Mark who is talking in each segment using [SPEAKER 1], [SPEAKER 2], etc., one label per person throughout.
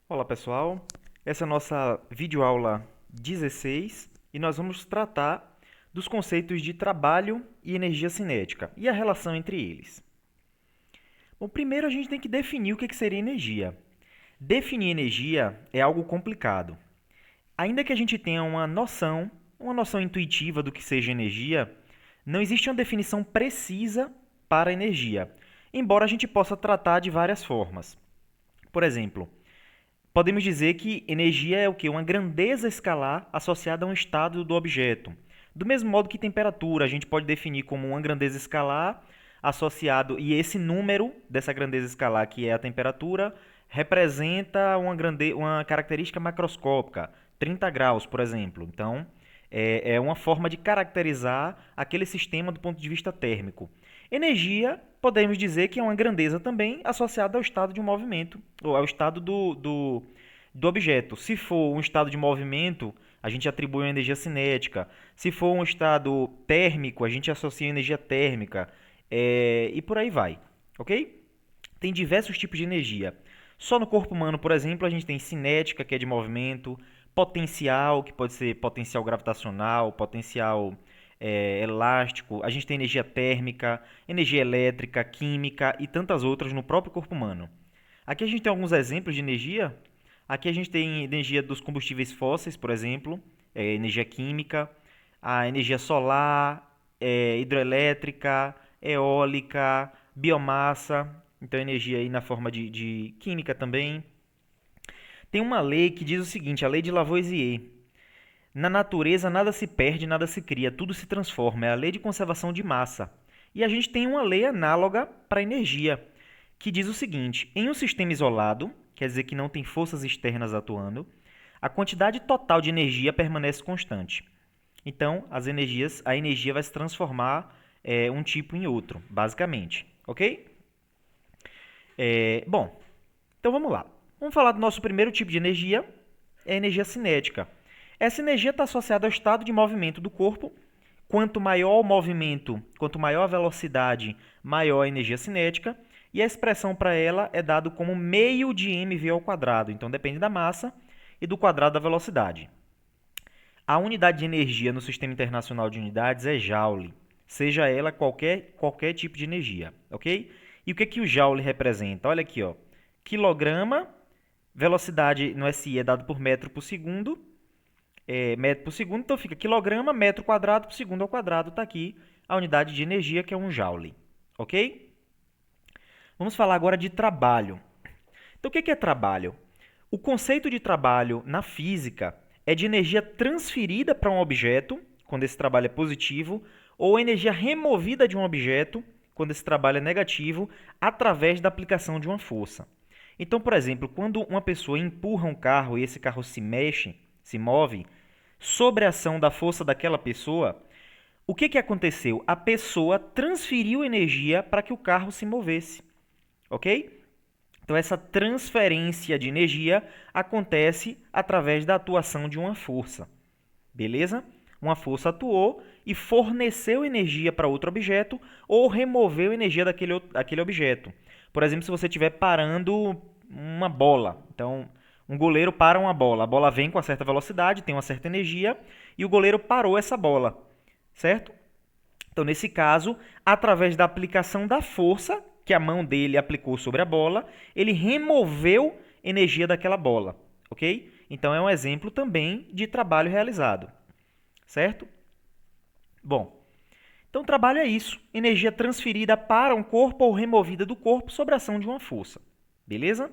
[SPEAKER 1] Olá pessoal, essa é a nossa videoaula 16 e nós vamos tratar dos conceitos de trabalho e energia cinética e a relação entre eles. Bom, primeiro a gente tem que definir o que seria energia. Definir energia é algo complicado. Ainda que a gente tenha uma noção intuitiva do que seja energia, não existe uma definição precisa para energia, embora a gente possa tratar de várias formas. Por exemplo, podemos dizer que energia é o quê? Uma grandeza escalar associada a um estado do objeto. Do mesmo modo que temperatura, a gente pode definir como uma grandeza escalar associado, e esse número dessa grandeza escalar, que é a temperatura, representa uma característica macroscópica, 30 graus, por exemplo. Então, é uma forma de caracterizar aquele sistema do ponto de vista térmico. Energia, podemos dizer que é uma grandeza também associada ao estado de um movimento, ou ao estado do objeto. Se for um estado de movimento, a gente atribui uma energia cinética. Se for um estado térmico, a gente associa energia térmica. E por aí vai, ok? Tem diversos tipos de energia. Só no corpo humano, por exemplo, a gente tem cinética, que é de movimento, potencial, que pode ser potencial gravitacional, potencial elástico. A gente tem energia térmica, energia elétrica, química e tantas outras no próprio corpo humano. Aqui a gente tem alguns exemplos de energia. Aqui a gente tem energia dos combustíveis fósseis, por exemplo, energia química, a energia solar, hidroelétrica, eólica, biomassa, então energia aí na forma de química também. Tem uma lei que diz o seguinte, a lei de Lavoisier. Na natureza nada se perde, nada se cria, tudo se transforma. É a lei de conservação de massa. E a gente tem uma lei análoga para a energia, que diz o seguinte: em um sistema isolado, quer dizer que não tem forças externas atuando, a quantidade total de energia permanece constante. Então, a energia vai se transformar um tipo em outro, basicamente. Ok? Bom, então vamos lá. Vamos falar do nosso primeiro tipo de energia, é a energia cinética. Essa energia está associada ao estado de movimento do corpo. Quanto maior o movimento, quanto maior a velocidade, maior a energia cinética. E a expressão para ela é dado como meio de mv ao quadrado. Então depende da massa e do quadrado da velocidade. A unidade de energia no Sistema Internacional de Unidades é Joule, seja ela qualquer tipo de energia, ok? E o que o Joule representa? Olha aqui, ó. Quilograma, velocidade no SI é dado por metro por segundo, metro por segundo, então fica quilograma, metro quadrado por segundo ao quadrado, está aqui a unidade de energia, que é um Joule, ok? Vamos falar agora de trabalho. Então, o que é trabalho? O conceito de trabalho na física é de energia transferida para um objeto, quando esse trabalho é positivo, ou energia removida de um objeto, quando esse trabalho é negativo, através da aplicação de uma força. Então, por exemplo, quando uma pessoa empurra um carro e esse carro se mexe, se move, sob a ação da força daquela pessoa, o que aconteceu? A pessoa transferiu energia para que o carro se movesse, ok? Então, essa transferência de energia acontece através da atuação de uma força. Beleza? Uma força atuou e forneceu energia para outro objeto ou removeu energia daquele objeto. Por exemplo, se você estiver parando uma bola. Então, um goleiro para uma bola. A bola vem com uma certa velocidade, tem uma certa energia, e o goleiro parou essa bola. Certo? Então, nesse caso, através da aplicação da força que a mão dele aplicou sobre a bola, ele removeu energia daquela bola, ok? Então, é um exemplo também de trabalho realizado, certo? Bom, então trabalho é isso, energia transferida para um corpo ou removida do corpo sob a ação de uma força, beleza?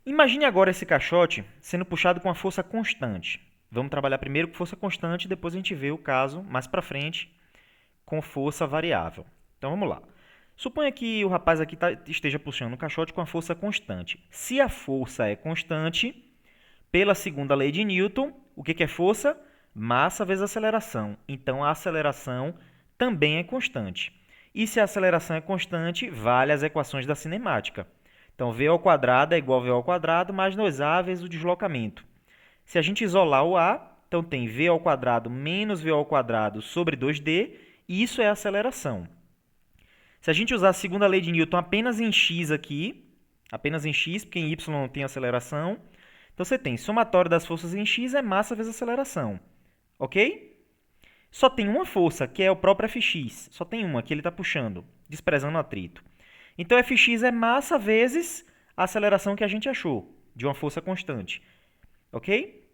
[SPEAKER 1] Imagine agora esse caixote sendo puxado com uma força constante. Vamos trabalhar primeiro com força constante, depois a gente vê o caso mais para frente com força variável. Então vamos lá. Suponha que o rapaz aqui esteja puxando o caixote com a força constante. Se a força é constante, pela segunda lei de Newton, o que é força? Massa vezes aceleração. Então a aceleração também é constante. E se a aceleração é constante, vale as equações da cinemática. Então v ao quadrado é igual a v ao quadrado mais 2a vezes o deslocamento. Se a gente isolar o a, então tem v ao quadrado menos v ao quadrado sobre 2d, e isso é a aceleração. Se a gente usar a segunda lei de Newton apenas em x aqui, Apenas em x, porque em y não tem aceleração. Então você tem somatório das forças em x é massa vezes aceleração. Ok? Só tem uma força, que é o próprio Fx. Só tem uma, que ele está puxando, desprezando o atrito. Então Fx é massa vezes a aceleração que a gente achou, de uma força constante. Ok?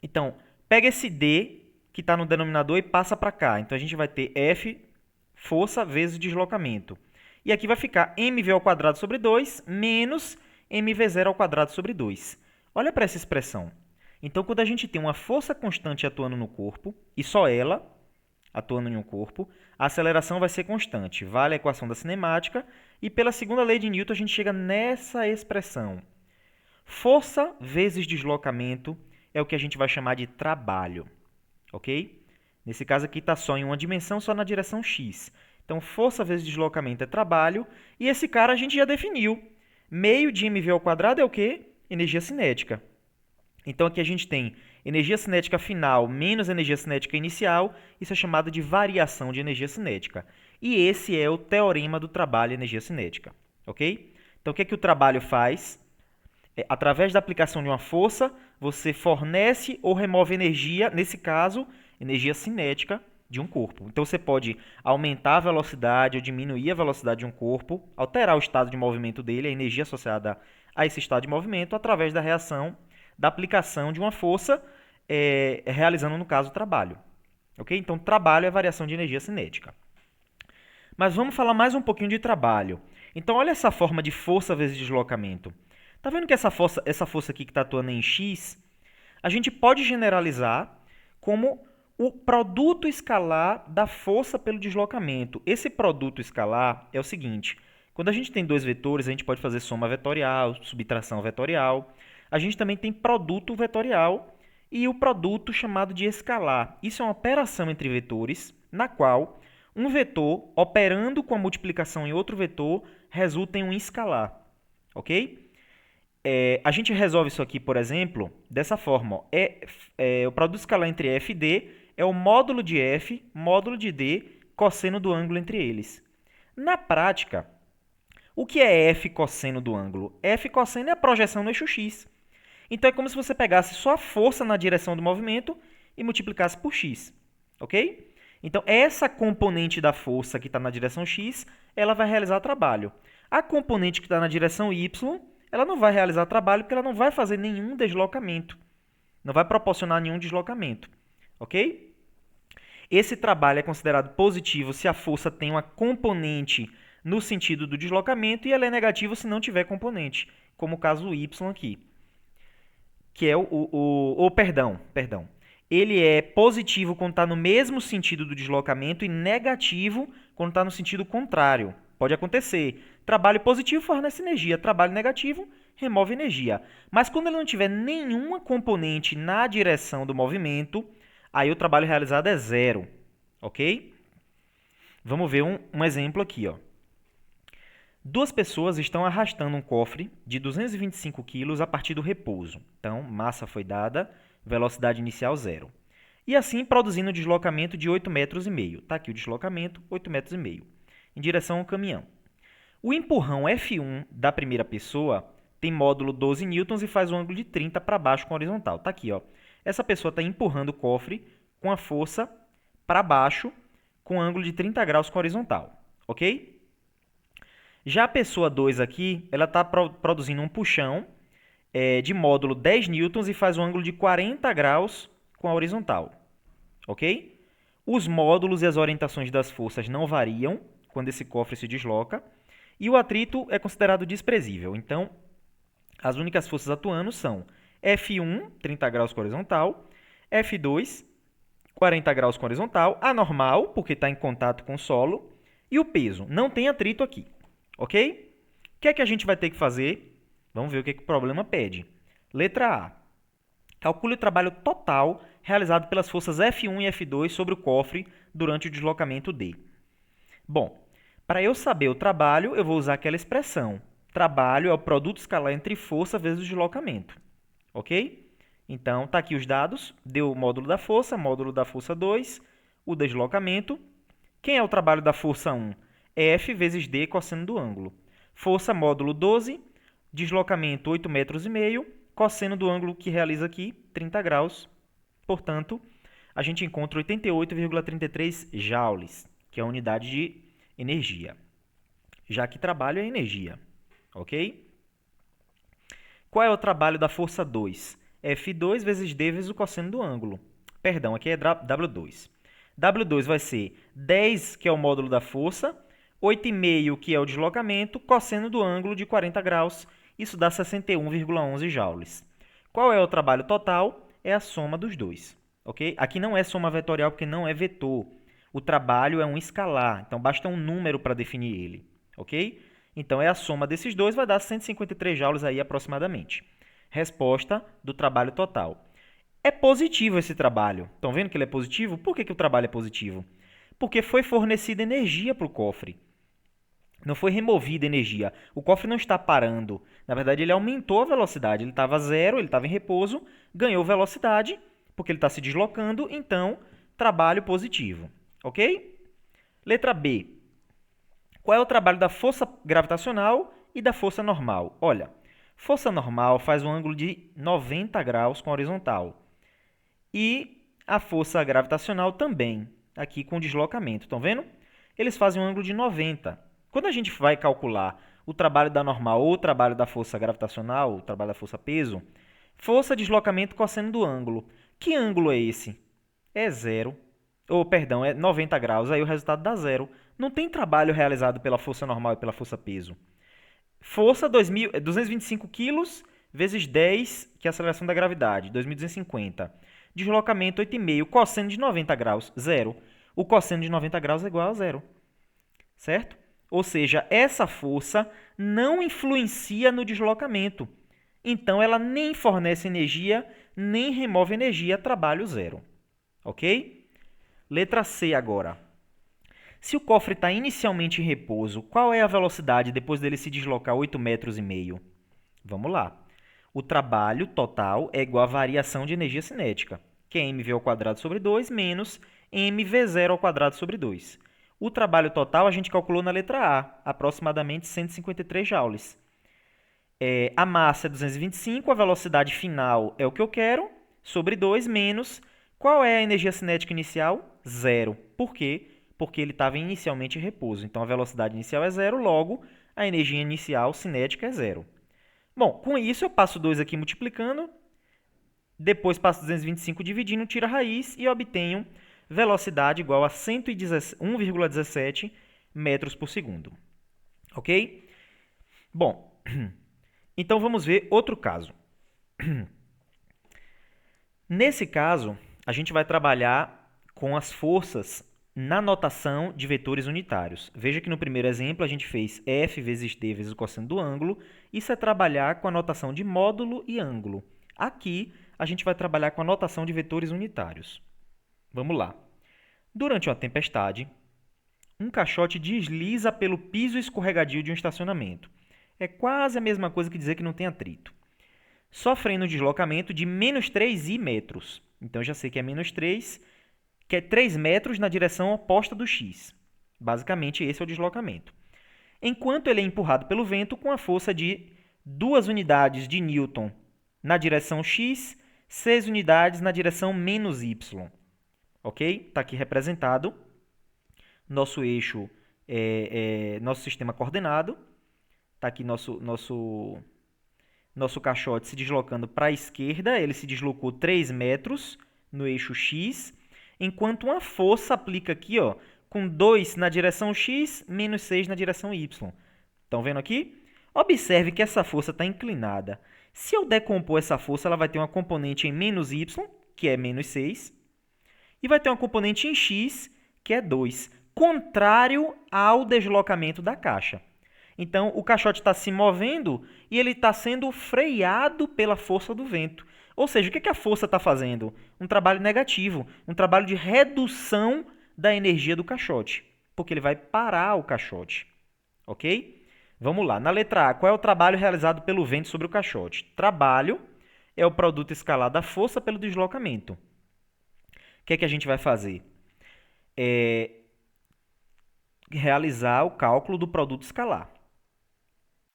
[SPEAKER 1] Então, pega esse d que está no denominador e passa para cá. Então a gente vai ter F, força vezes deslocamento. E aqui vai ficar mv ao quadrado sobre 2 menos mv0 ao quadrado sobre 2. Olha para essa expressão. Então, quando a gente tem uma força constante atuando no corpo, e só ela atuando em um corpo, a aceleração vai ser constante. Vale a equação da cinemática. E pela segunda lei de Newton, a gente chega nessa expressão. Força vezes deslocamento é o que a gente vai chamar de trabalho. Ok? Nesse caso aqui está só em uma dimensão, só na direção x. Então, força vezes deslocamento é trabalho. E esse cara a gente já definiu. Meio de mv ao quadrado é o quê? Energia cinética. Então, aqui a gente tem energia cinética final menos energia cinética inicial. Isso é chamado de variação de energia cinética. E esse é o teorema do trabalho e energia cinética. Ok? Então, o que é que o trabalho faz? Através da aplicação de uma força, você fornece ou remove energia, nesse caso, energia cinética de um corpo. Então, você pode aumentar a velocidade ou diminuir a velocidade de um corpo, alterar o estado de movimento dele, a energia associada a esse estado de movimento, através da reação da aplicação de uma força, realizando, no caso, o trabalho. Ok? Então, trabalho é variação de energia cinética. Mas vamos falar mais um pouquinho de trabalho. Então, olha essa forma de força vezes deslocamento. Tá vendo que essa força aqui que está atuando em x, a gente pode generalizar como o produto escalar da força pelo deslocamento. Esse produto escalar é o seguinte: quando a gente tem dois vetores, a gente pode fazer soma vetorial, subtração vetorial. A gente também tem produto vetorial e o produto chamado de escalar. Isso é uma operação entre vetores, na qual um vetor operando com a multiplicação em outro vetor resulta em um escalar. Ok? A gente resolve isso aqui, por exemplo, dessa forma. Ó. O produto escalar entre f e d é o módulo de f, módulo de d, cosseno do ângulo entre eles. Na prática, o que é f cosseno do ângulo? F cosseno é a projeção no eixo x. Então, é como se você pegasse só a força na direção do movimento e multiplicasse por x. Ok? Então, essa componente da força que está na direção x, ela vai realizar trabalho. A componente que está na direção y, ela não vai realizar trabalho porque ela não vai fazer nenhum deslocamento. Não vai proporcionar nenhum deslocamento. Ok? Esse trabalho é considerado positivo se a força tem uma componente no sentido do deslocamento e ela é negativa se não tiver componente, como o caso y aqui. Que é perdão. Ele é positivo quando está no mesmo sentido do deslocamento e negativo quando está no sentido contrário. Pode acontecer. Trabalho positivo fornece energia, trabalho negativo remove energia. Mas quando ele não tiver nenhuma componente na direção do movimento, aí o trabalho realizado é zero. Ok? Vamos ver um exemplo aqui. Ó. Duas pessoas estão arrastando um cofre de 225 kg a partir do repouso. Então, massa foi dada, velocidade inicial zero. E assim produzindo um deslocamento de 8,5 metros. Está aqui o deslocamento, 8,5 metros, em direção ao caminhão. O empurrão F1 da primeira pessoa tem módulo 12 newtons e faz um ângulo de 30 para baixo com a horizontal. Está aqui, ó. Essa pessoa está empurrando o cofre com a força para baixo com ângulo de 30 graus com a horizontal. Ok? Já a pessoa 2 aqui, ela está produzindo um puxão de módulo 10 newtons e faz um ângulo de 40 graus com a horizontal. Ok? Os módulos e as orientações das forças não variam quando esse cofre se desloca. E o atrito é considerado desprezível. Então, as únicas forças atuando são F1, 30 graus com a horizontal, F2, 40 graus com a horizontal, a normal, porque está em contato com o solo, e o peso. Não tem atrito aqui. Ok? O que é que a gente vai ter que fazer? Vamos ver o que o problema pede. Letra A. Calcule o trabalho total realizado pelas forças F1 e F2 sobre o cofre durante o deslocamento D. Bom, para eu saber o trabalho, eu vou usar aquela expressão. Trabalho é o produto escalar entre força vezes o deslocamento. Ok? Então, está aqui os dados. Deu o módulo da força 2, o deslocamento. Quem é o trabalho da força 1? F vezes D cosseno do ângulo. Força módulo 12, deslocamento 8,5 metros, cosseno do ângulo que realiza aqui, 30 graus. Portanto, a gente encontra 88,33 joules, que é a unidade de energia, já que trabalho é energia, ok? Qual é o trabalho da força 2? F2 vezes D vezes o cosseno do ângulo. Perdão, aqui é W2. W2 vai ser 10, que é o módulo da força, 8,5, que é o deslocamento, cosseno do ângulo de 40 graus, isso dá 61,11 joules. Qual é o trabalho total? É a soma dos dois, ok? Aqui não é soma vetorial porque não é vetor. O trabalho é um escalar, então basta um número para definir ele, ok? Então, é a soma desses dois, vai dar 153 joules aí aproximadamente. Resposta do trabalho total. É positivo esse trabalho. Estão vendo que ele é positivo? Por que o trabalho é positivo? Porque foi fornecida energia para o cofre. Não foi removida energia. O cofre não está parando. Na verdade, ele aumentou a velocidade. Ele estava zero, ele estava em repouso, ganhou velocidade, porque ele está se deslocando, então, trabalho positivo. Ok? Letra B. Qual é o trabalho da força gravitacional e da força normal? Olha, força normal faz um ângulo de 90 graus com a horizontal. E a força gravitacional também, aqui com deslocamento. Estão vendo? Eles fazem um ângulo de 90. Quando a gente vai calcular o trabalho da normal ou o trabalho da força gravitacional, o trabalho da força peso, força, deslocamento, cosseno do ângulo. Que ângulo é esse? É zero. Perdão, é 90 graus, aí o resultado dá zero. Não tem trabalho realizado pela força normal e pela força peso. Força 225 kg vezes 10, que é a aceleração da gravidade, 2.250. Deslocamento 8,5, cosseno de 90 graus, zero. O cosseno de 90 graus é igual a zero, certo? Ou seja, essa força não influencia no deslocamento. Então, ela nem fornece energia, nem remove energia, trabalho zero. Ok? Letra C agora. Se o cofre está inicialmente em repouso, qual é a velocidade depois dele se deslocar 8,5 metros? Vamos lá. O trabalho total é igual à variação de energia cinética, que é mv ao quadrado sobre 2 menos mv0 ao quadrado sobre 2. O trabalho total a gente calculou na letra A, aproximadamente 153 joules. A massa é 225, a velocidade final é o que eu quero, sobre 2 menos... Qual é a energia cinética inicial? Zero. Por quê? Porque ele estava inicialmente em repouso. Então, a velocidade inicial é zero, logo, a energia inicial cinética é zero. Bom, com isso, eu passo 2 aqui multiplicando, depois passo 225 dividindo, tiro a raiz e obtenho velocidade igual a 1,17 metros por segundo. Ok? Bom, então vamos ver outro caso. Nesse caso, a gente vai trabalhar com as forças na notação de vetores unitários. Veja que no primeiro exemplo a gente fez F vezes T vezes o cosseno do ângulo. Isso é trabalhar com a notação de módulo e ângulo. Aqui, a gente vai trabalhar com a notação de vetores unitários. Vamos lá. Durante uma tempestade, um caixote desliza pelo piso escorregadio de um estacionamento. É quase a mesma coisa que dizer que não tem atrito. Sofrendo um deslocamento de menos 3 metros. Então, eu já sei que é menos 3, que é 3 metros na direção oposta do x. Basicamente, esse é o deslocamento. Enquanto ele é empurrado pelo vento com a força de 2 unidades de Newton na direção x, 6 unidades na direção menos y. Ok? Está aqui representado nosso eixo, nosso sistema coordenado. Está aqui nosso caixote se deslocando para a esquerda. Ele se deslocou 3 metros no eixo x, enquanto uma força aplica aqui, ó, com 2 na direção x, menos 6 na direção y. Estão vendo aqui? Observe que essa força está inclinada. Se eu decompor essa força, ela vai ter uma componente em menos y, que é menos 6, e vai ter uma componente em x, que é 2, contrário ao deslocamento da caixa. Então, o caixote está se movendo e ele está sendo freado pela força do vento. Ou seja, o que a força está fazendo? Um trabalho negativo, um trabalho de redução da energia do caixote, porque ele vai parar o caixote. Ok? Vamos lá. Na letra A, qual é o trabalho realizado pelo vento sobre o caixote? Trabalho é o produto escalar da força pelo deslocamento. O que é que a gente vai fazer? Realizar o cálculo do produto escalar.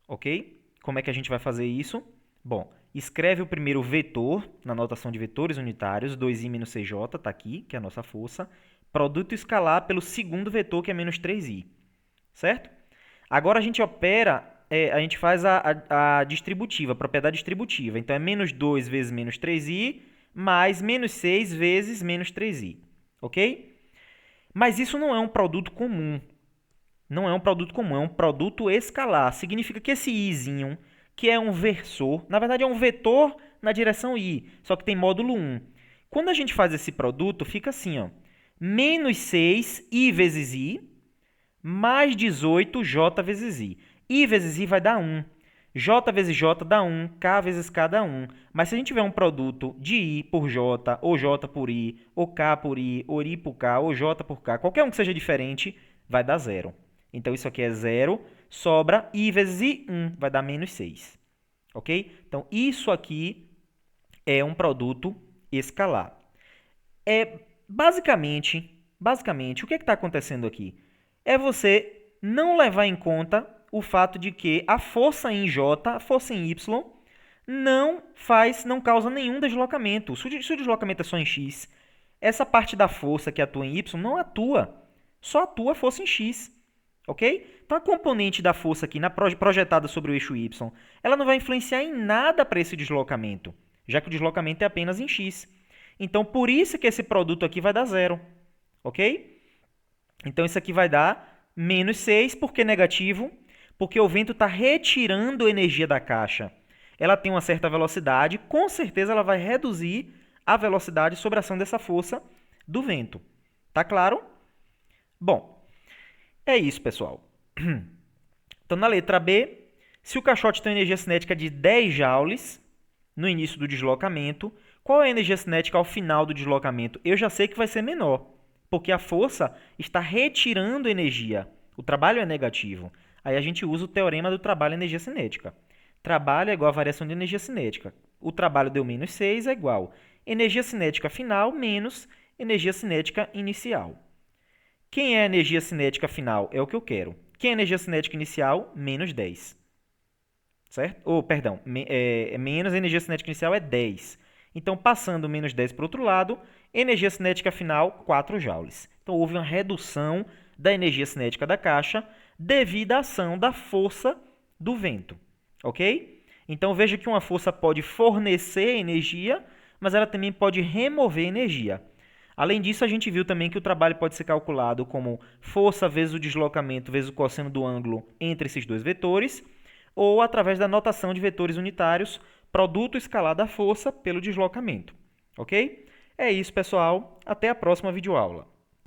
[SPEAKER 1] Ok? Como é que a gente vai fazer isso? Bom, escreve o primeiro vetor na notação de vetores unitários, 2i menos cj, está aqui, que é a nossa força. Produto escalar pelo segundo vetor, que é menos 3i. Certo? Agora a gente opera, a gente faz a distributiva, a propriedade distributiva. Então, é menos 2 vezes menos 3i, mais menos 6 vezes menos 3i. Ok? Mas isso não é um produto comum. Não é um produto comum, é um produto escalar. Significa que esse izinho, que é um versor, na verdade é um vetor na direção i, só que tem módulo 1. Quando a gente faz esse produto, fica assim, ó, menos 6i vezes i, mais 18j vezes i. I vezes i vai dar 1. J vezes j dá 1, k vezes k dá 1. Mas se a gente tiver um produto de i por j, ou j por i, ou k por i, ou i por k, ou j por k, qualquer um que seja diferente, vai dar 0. Então, isso aqui é 0, sobra i vezes i, 1, vai dar menos 6. Ok? Então, isso aqui é um produto escalar. Basicamente, o que está acontecendo aqui? É você não levar em conta o fato de que a força em J, a força em Y, não causa nenhum deslocamento. Se o deslocamento é só em X, essa parte da força que atua em Y não atua. Só atua a força em X. Ok? Então, a componente da força aqui projetada sobre o eixo Y, ela não vai influenciar em nada para esse deslocamento, já que o deslocamento é apenas em X. Então, por isso que esse produto aqui vai dar 0. Ok? Então, isso aqui vai dar menos 6, por que negativo? Porque o vento está retirando energia da caixa. Ela tem uma certa velocidade, com certeza ela vai reduzir a velocidade sobre a ação dessa força do vento. Tá claro? Bom, é isso, pessoal. Então, na letra B, se o caixote tem energia cinética de 10 joules no início do deslocamento, qual é a energia cinética ao final do deslocamento? Eu já sei que vai ser menor, porque a força está retirando energia. O trabalho é negativo. Aí a gente usa o teorema do trabalho e energia cinética. Trabalho é igual a variação de energia cinética. O trabalho deu menos 6 é igual energia cinética final menos energia cinética inicial. Quem é a energia cinética final? É o que eu quero. Quem é a energia cinética inicial? Menos 10. Certo? Perdão, menos a energia cinética inicial é 10. Então, passando menos 10 para o outro lado, energia cinética final, 4 joules. Então, houve uma redução da energia cinética da caixa devido à ação da força do vento. Ok? Então, veja que uma força pode fornecer energia, mas ela também pode remover energia. Além disso, a gente viu também que o trabalho pode ser calculado como força vezes o deslocamento vezes o cosseno do ângulo entre esses dois vetores, ou através da notação de vetores unitários, produto escalar da força pelo deslocamento. Ok? É isso, pessoal. Até a próxima videoaula.